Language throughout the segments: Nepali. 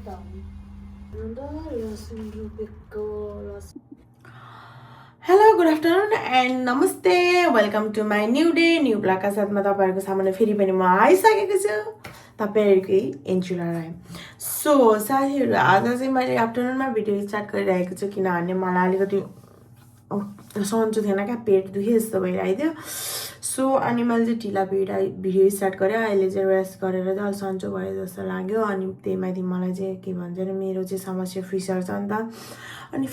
Hello good afternoon and namaste welcome to my new day new ब्लगका साथमा तपाईँहरूको सामान्य फेरि पनि म आइसकेको छु तपाईँहरूकै एन्जुला राई। सो साथीहरू आज चाहिँ मैले आफ्टरनुनमा भिडियो स्टार्ट गरिरहेको छु किनभने मलाई अलिकति सन्चो थिएन क्या, पेट दुखे जस्तो भइरहेको थियो। सो अनि मैले चाहिँ ढिला भिडियो स्टार्ट गरेँ। अहिले चाहिँ रेस्ट गरेर चाहिँ अलिक सन्चो भयो जस्तो लाग्यो। अनि त्यही माथि मलाई चाहिँ के भन्छ अरे मेरो चाहिँ समस्या फिसर छ नि त। अनि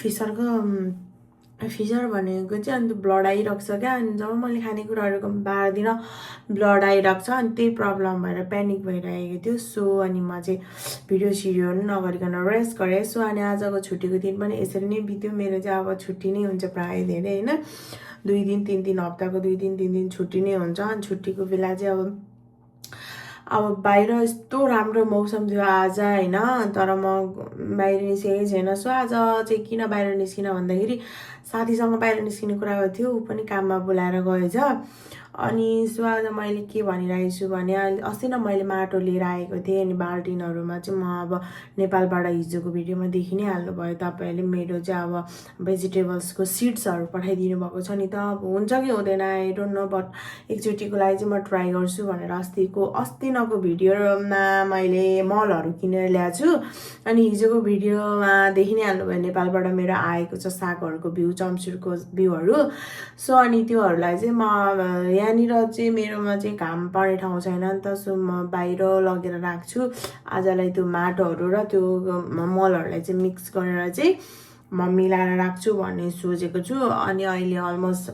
फिसर भनेको चाहिँ अन्त ब्लड आइरहेको छ क्या। अनि जब मैले खानेकुराहरू बार्दिनँ ब्लड आइरहेको छ अनि त्यही प्रब्लम भएर प्यानिक भइरहेको थियो। सो अनि म चाहिँ भिडियो सिडियो नगरिकन रेस्ट गरेँ। सो अनि आजको छुट्टीको दिन पनि यसरी नै बित्यो। मेरो चाहिँ अब छुट्टी नै हुन्छ प्रायः धेरै होइन, 2 दिन 3 दिन हप्ताको 2 दिन 3 दिन छुट्टी नै हुन्छ। अनि छुट्टीको बेला चाहिँ अब बाहिर यस्तो राम्रो मौसम थियो आज होइन, तर म बाहिर निस्केकै छैन। सो आज चाहिँ किन बाहिर निस्किन भन्दाखेरि साथीसँग बाहिर निस्किने कुरा थियो, ऊ पनि काममा बोलाएर गएछ। अनि सो आज मैले के भनिरहेको छु भने अस्ति नै मैले माटो लिएर आएको थिएँ। अनि बाल्टिनहरूमा चाहिँ म अब नेपालबाट हिजोको भिडियोमा देखि नै हाल्नुभयो तपाईँहरूले मेरो चाहिँ अब भेजिटेबल्सको सिड्सहरू पठाइदिनु भएको छ नि त। अब हुन्छ कि हुँदैन आई डोन्ट नो, बट एकचोटिको लागि चाहिँ म ट्राई गर्छु भनेर अस्तिनको भिडियोमा मैले मलहरू किनेर ल्याएको छु। अनि हिजोको भिडियोमा देखि नै हाल्नुभयो नेपालबाट मेरो आएको छ सागहरूको बिउ, चम्सुरको बिउहरू। सो अनि त्योहरूलाई चाहिँ म यहाँनिर चाहिँ मेरोमा चाहिँ घाम पर्ने ठाउँ छैन नि त। सो म बाहिर लगेर राख्छु आजलाई त्यो माटोहरू र त्यो मलहरूलाई चाहिँ मिक्स गरेर चाहिँ म मिलाएर राख्छु भन्ने सोचेको छु। अनि अहिले अलमोस्ट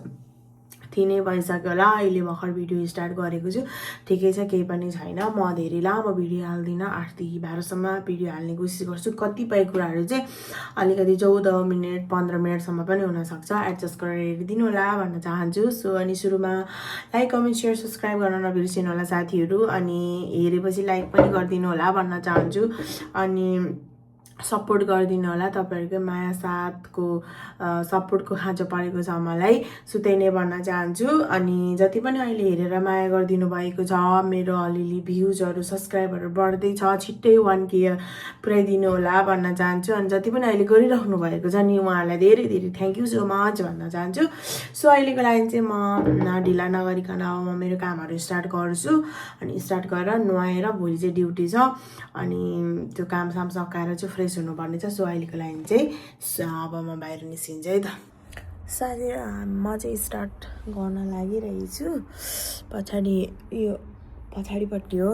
3 भइसक्यो होला, अहिले भर्खर भिडियो स्टार्ट गरेको छु। ठिकै छ, केही पनि छैन। म धेरै लामो भिडियो हाल्दिनँ, 8 देखि 12सम्म भिडियो हाल्ने कोसिस गर्छु। कतिपय कुराहरू चाहिँ अलिकति 14 मिनट 15 मिनटसम्म पनि हुनसक्छ, एडजस्ट गरेर हेरिदिनु होला भन्न चाहन्छु। सो अनि सुरुमा लाइक कमेन्ट सेयर सब्सक्राइब गर्न नबिर्सिनु होला साथीहरू। अनि हेरेपछि लाइक पनि गरिदिनु होला भन्न चाहन्छु। अनि सपोर्ट गरिदिनु होला, तपाईँहरूकै माया साथको सपोर्टको खाँचो परेको छ मलाई। सो त्यही नै भन्न चाहन्छु। अनि जति पनि अहिले हेरेर माया गरिदिनु भएको छ, मेरो अलिअलि भ्युजहरू सब्सक्राइबहरू बढ्दैछ, छिट्टै 1K पुऱ्याइदिनु होला भन्न चाहन्छु। अनि जति पनि अहिले गरिराख्नु भएको छ नि उहाँहरूलाई धेरै धेरै थ्याङ्क यू सो मच भन्न चाहन्छु। सो अहिलेको लागि चाहिँ म ढिला नगरिकन अब म मेरो कामहरू स्टार्ट गर्छु। अनि स्टार्ट गरेर नुहाएर भोलि चाहिँ ड्युटी छ, अनि त्यो कामसाम सकाएर चाहिँ फ्रेस हुनुपर्ने छ। सो अहिलेको लागि चाहिँ अब म बाहिर निस्किन्छु है त साथी। म चाहिँ स्टार्ट गर्न लागिरहेछु। पछाडिपट्टि हो,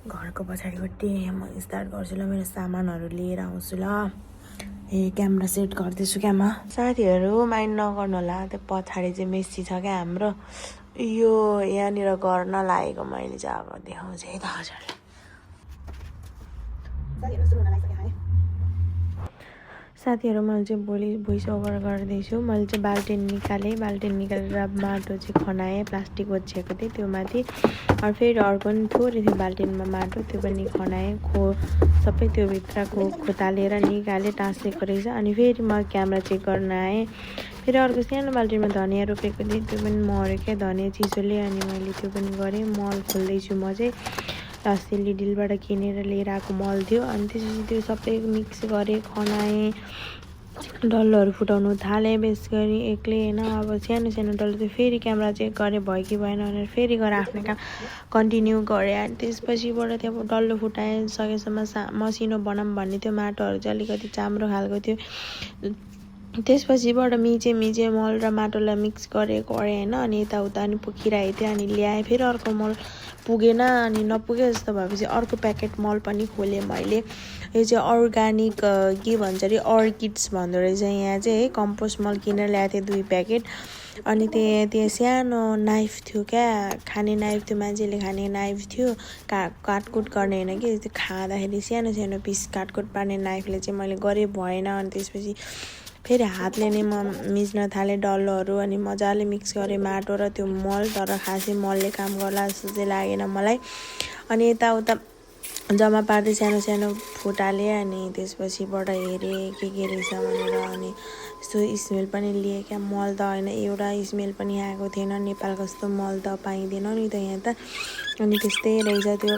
घरको पछाडिपट्टि म स्टार्ट गर्छु ल। मेरो सामानहरू लिएर आउँछु ल। क्यामेरा सेट गर्दैछु क्या म। साथीहरू माइन्ड नगर्नु होला, त्यो पछाडि चाहिँ मेसी छ क्या हाम्रो। यो यहाँनिर गर्न लागेको मैले चाहिँ अब देखाउँछु है त हजुरलाई। साथीहरू मैले चाहिँ भोलि भोइस ओभर गर्दैछु। मैले चाहिँ बाल्टिन निकालेर माटो चाहिँ खनाएँ, प्लास्टिक ओछ्याएको थिएँ त्यो माथि। अनि फेरि अर्को पनि थोरै थियो बाल्टिनमा माटो, त्यो पनि खनाएँ। सबै त्यो भित्रको खोतालेर निकालेँ, टाँसेको रहेछ। अनि फेरि म क्यामेरा चेक गर्न आएँ। फेरि अर्को सानो बाल्टिनमा धनियाँ रोपेको थिएँ, त्यो पनि मऱ्यो क्या धनियाँ चिसोले। अनि मैले त्यो पनि गरेँ। मल खोल्दैछु म चाहिँ, अस्ति लिडिलबाट किनेर लिएर आएको मल थियो। अनि त्यसपछि त्यो सबै मिक्स गरेँ, खनाएँ, डल्लोहरू फुटाउनु थालेँ बेस गरी एक्लै होइन। अब सानो सानो डल्लो थियो। फेरि क्यामेरा चेक गरेँ भयो कि भएन भनेर फेरि गएर आफ्नो काम कन्टिन्यू गरेँ। अनि त्यसपछिबाट त्यो अब डल्लो फुटाएँ, सकेसम्म मसिनो बनाऊँ भन्ने थियो। माटोहरू चाहिँ अलिकति चाम्रो खालको थियो। त्यसपछिबाट मिचे मल र माटोलाई मिक्स गरेँ होइन। अनि यताउता अनि पोखिरहेको थिएँ। अनि ल्याएँ, फेरि अर्को मल पुगेन। अनि नपुगे जस्तो भएपछि अर्को प्याकेट मल पनि खोलेँ मैले। यो चाहिँ अर्ग्यानिक के भन्छ अरे अर्किड्स भन्दो रहेछ यहाँ चाहिँ है। कम्पोस्ट मल किनेर ल्याएको थिएँ 2 प्याकेट। अनि त्यहाँ सानो नाइफ थियो क्या, खाने नाइफ थियो, मान्छेले खाने नाइफ थियो। काटकुट गर्ने होइन कि, त्यो खाँदाखेरि सानो सानो पिस काटकुट पार्ने नाइफले चाहिँ मैले गरेँ भएन। अनि त्यसपछि फेरि हातले नै म मिच्न थालेँ डल्लोहरू। अनि मजाले मिक्स गरेँ माटो र त्यो मल, तर खासै मलले काम गर्ला जस्तो चाहिँ लागेन मलाई। अनि यताउता जम्मा पार्दै सानो सानो फुटालेँ। अनि त्यसपछिबाट हेरेँ के रहेछ भनेर। अनि यस्तो स्मेल पनि लिएँ क्या, मल त होइन एउटा स्मेल पनि आएको थिएन। नेपालको जस्तो मल त पाइँदैन नि त यहाँ त। अनि त्यस्तै रहेछ त्यो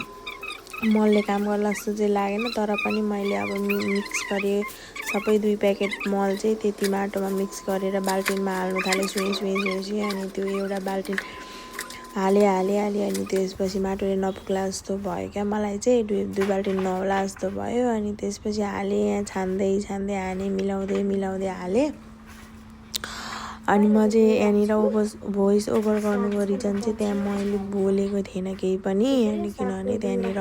मलले काम गर्ला जस्तो चाहिँ लागेन, तर पनि मैले अब मिक्स गरेँ सबै 2 प्याकेट मल चाहिँ त्यति माटोमा मिक्स गरेर बाल्टिनमा हाल्नु थालेँ सुई अनि त्यो एउटा बाल्टिन हालेँ अनि त्यसपछि माटोले नपुग्ला जस्तो भयो क्या, मलाई चाहिँ 2 बाल्टिन नहोला जस्तो भयो। अनि त्यसपछि हालेँ, यहाँ छान्दै हालेँ, मिलाउँदै हालेँ। अनि म चाहिँ यहाँनिर भोइस ओभर गर्नुको रिजन चाहिँ त्यहाँ मैले बोलेको थिएन केही पनि, अनि किनभने त्यहाँनिर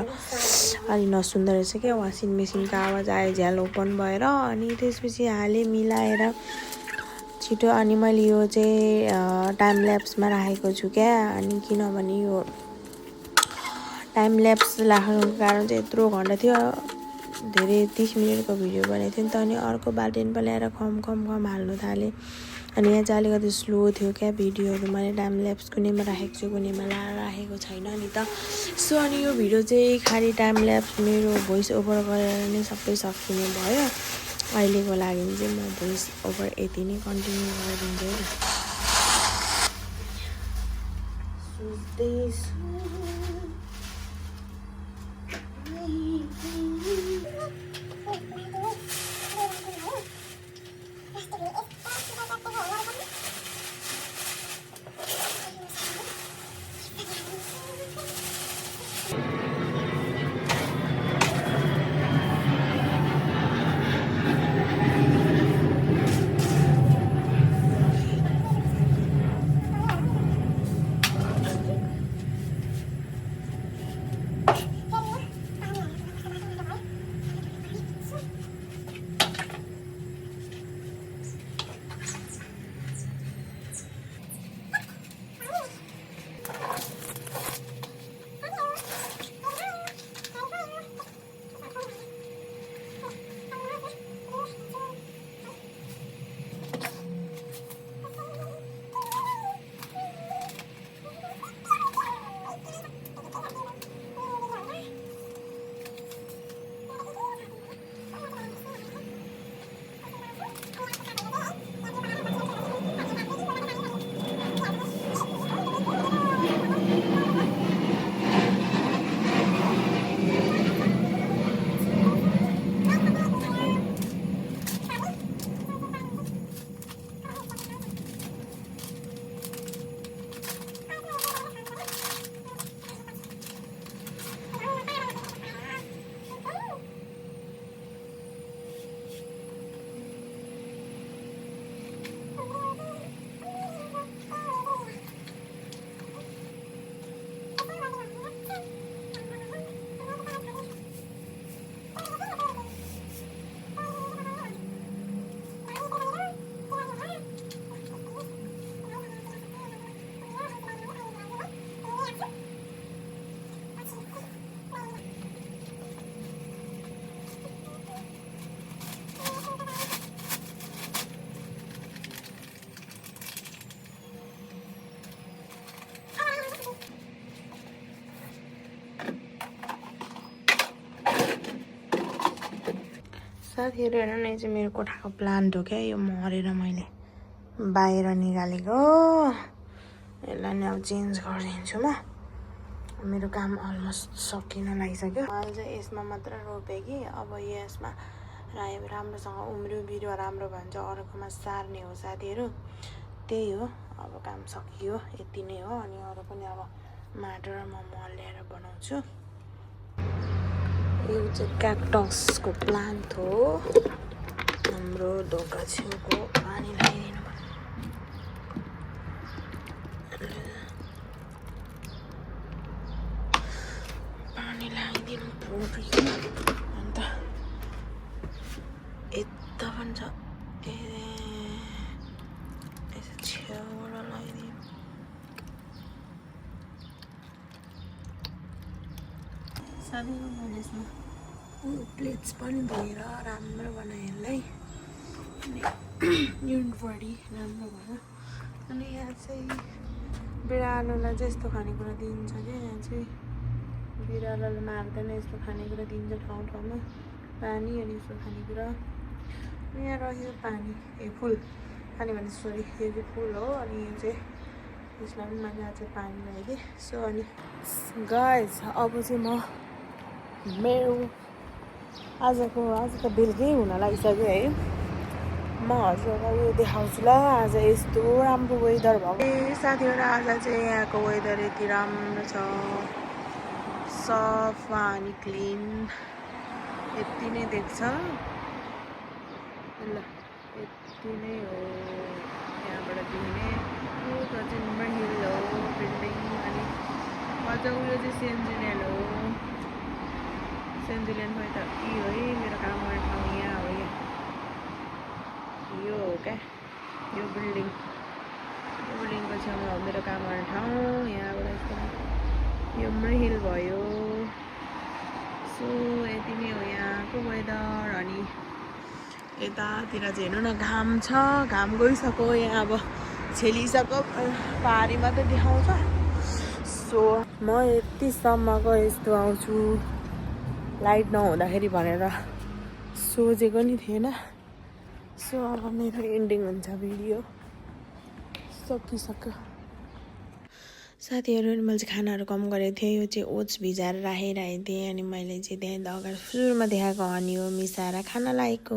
अलि नसुन्दर रहेछ क्या, वासिङ मेसिनको आवाज आयो झ्याल ओपन भएर। अनि त्यसपछि हालेँ मिलाएर छिटो। अनि मैले यो चाहिँ टाइम ल्याप्समा राखेको छु क्या, अनि किनभने यो टाइम ल्याप्स राख्नुको कारण चाहिँ यत्रो घन्टा थियो, धेरै 30 मिनटको भिडियो बनाएको थियो नि त। अनि अर्को बाल्टिन ल्याएर कम हाल्नु थालेँ। अनि यहाँ चाहिँ अलिकति स्लो थियो क्या भिडियोहरू, मैले टाइम ल्याप्स कुनैमा राखेको छु कुनैमा राखेको छैन नि त। सो अनि यो भिडियो चाहिँ खालि टाइम ल्याप्स मेरो भोइस ओभर गरेर नै सबै सकिने भयो। अहिलेको लागि चाहिँ म भोइस ओभर यति नै कन्टिन्यू गरिदिन्छु। साथीहरू हेर न, यो चाहिँ मेरो कोठाको प्लान्ट हो क्या, यो मरेर मैले बाहिर निकालेको। यसलाई नि अब चेन्ज गरिदिन्छु म। मेरो काम अलमोस्ट सकिन लागिसक्यो। अहिले चाहिँ यसमा मात्र रोपेँ कि अब यसमा राम्रोसँग उम्रियो, बिरुवा राम्रो भन्छ अर्कोमा सार्ने हो साथीहरू। त्यही हो, अब काम सकियो, यति नै हो। अनि अरू पनि अब माटो र म मल ल्याएर बनाउँछु। यो चाहिँ क्याक्टसको प्लान्ट हो, हाम्रो ढोका छेउको। पानी लगाइदिनु पर्यो, अन्त यता पनि छ, यसो छेउबाट लगाइदिनु। साथीहरू मैले यसमा प्लेट्स पनि धोएर राम्रो बनाएँ यसलाई, युनिफर्डी राम्रो भयो। अनि यहाँ चाहिँ बिरालोलाई चाहिँ यस्तो खानेकुरा दिन्छ क्या, यहाँ चाहिँ बिरालोले मार्दैन, यस्तो खानेकुरा दिन्छ ठाउँमा पानी अनि यस्तो खानेकुरा। यहाँ रह्यो पानी, फुल पानी भने सरी, यो चाहिँ फुल हो। अनि यो चाहिँ यसलाई पनि मैले आज पानी लगाइदिएँ। सो अनि गाइज अब चाहिँ म मेरो आज त बेलुकै हुन लागिसक्यो है। म हजुरलाई यो देखाउँछु ल। आज यस्तो राम्रो वेदर भएको साथीहरू। आज चाहिँ यहाँको वेदर यति राम्रो छ, सफा अनि क्लिन। यति नै देख्छ ल, यति नै हो यहाँबाट दिने। चाहिँ हिल हो बिल्डिङ, अनि अझ उयो चाहिँ सेन्जुलियन हो। सेन्जुलियन खै त यो है मेरो काम गर्ने ठाउँ यहाँ हो। यो हो क्या यो बिल्डिङको छेउमा हो मेरो काम गर्ने ठाउँ। यहाँबाट यस्तो यो हिल भयो। सो यति नै हो यहाँको वेदर। अनि यतातिर चाहिँ हेर्नु न, घाम छ, घाम गइसक्यो यहाँ। अब छेलिसक्यो, पारी मात्रै देखाउँछ। सो म यतिसम्मको यस्तो आउँछु लाइट नहुँदाखेरि भनेर सोचेको नि थिएन। सो अब मेरो एन्डिङ हुन्छ भिडियो, सकिसक्यो साथीहरू। मैले चाहिँ खानाहरू कम गरेको थिएँ। यो चाहिँ ओट्स भिजाएर राखिरहेको थिएँ, अनि मैले चाहिँ त्यहाँ अगाडि सुरुमा देखाएको हनी हो मिसाएर खाना लागेको।